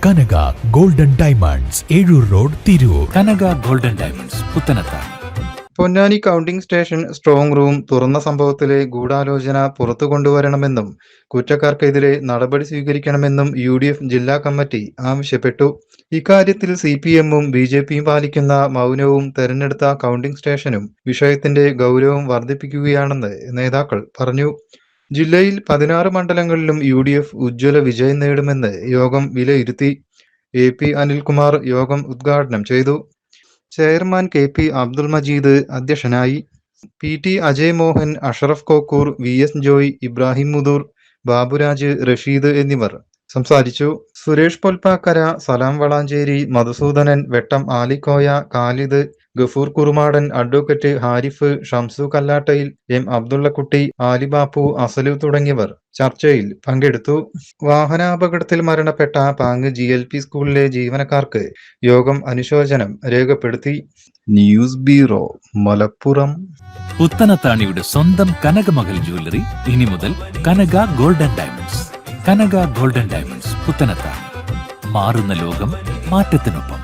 കനക golden diamonds, Ezhur road, Tirur. Kanaka golden diamonds, Puthanathani. Ponnani counting station strong room തുറന്ന സംഭവത്തിലെ ഗൂഢാലോചന പുറത്തു കൊണ്ടുവരണമെന്നും കുറ്റക്കാർക്കെതിരെ നടപടി സ്വീകരിക്കണമെന്നും UDF ജില്ലാ കമ്മിറ്റി ആവശ്യപ്പെട്ടു. ഇക്കാര്യത്തിൽ CPM-ഉം BJP-യും പാലിക്കുന്ന മൗനവും തെരഞ്ഞെടുത്ത കൗണ്ടിംഗ് സ്റ്റേഷനും വിഷയത്തിന്റെ ഗൗരവം വർദ്ധിപ്പിക്കുകയാണെന്ന് നേതാക്കൾ പറഞ്ഞു. ജില്ലയിൽ 16 മണ്ഡലങ്ങളിലും UDF ഉജ്ജ്വല വിജയം നേടുമെന്ന് യോഗം വിലയിരുത്തി. AP അനിൽകുമാർ യോഗം ഉദ്ഘാടനം ചെയ്തു. ചെയർമാൻ KP അബ്ദുൾ മജീദ് അധ്യക്ഷനായി. PT അജയ് മോഹൻ, അഷറഫ് കോക്കൂർ, VS ജോയ്, ഇബ്രാഹിം മുതൂർ, ബാബുരാജ്, റഷീദ് എന്നിവർ സംസാരിച്ചു. സുരേഷ് പൊൽപ്പാക്കര, സലാം വളാഞ്ചേരി, മധുസൂദനൻ, വെട്ടം ആലിക്കോയ, ഖാലിദ്, ഗഫൂർ കുറുമാടൻ, അഡ്വക്കേറ്റ് ഹാരിഫ്, ഷംസു കല്ലാട്ടയിൽ, M അബ്ദുള്ളക്കുട്ടി, ആലിബാപ്പു, അസലു തുടങ്ങിയവർ ചർച്ചയിൽ പങ്കെടുത്തു. വാഹനാപകടത്തിൽ മരണപ്പെട്ട പാങ് GLP സ്കൂളിലെ ജീവനക്കാർക്ക് യോഗം അനുശോചനം രേഖപ്പെടുത്തി. News bureau, Malappuram. പുത്തനത്താണിയുടെ സ്വന്തം കനകമകൽ ജ്വല്ലറി ഇനി മുതൽ കനക ഗോൾഡൻ ഡയമണ്ട്സ്. കനക ഗോൾഡൻ ഡയമണ്ട്സ്, പുത്തനത്താണി. മാറുന്ന ലോകം, മാറ്റത്തിനൊപ്പം.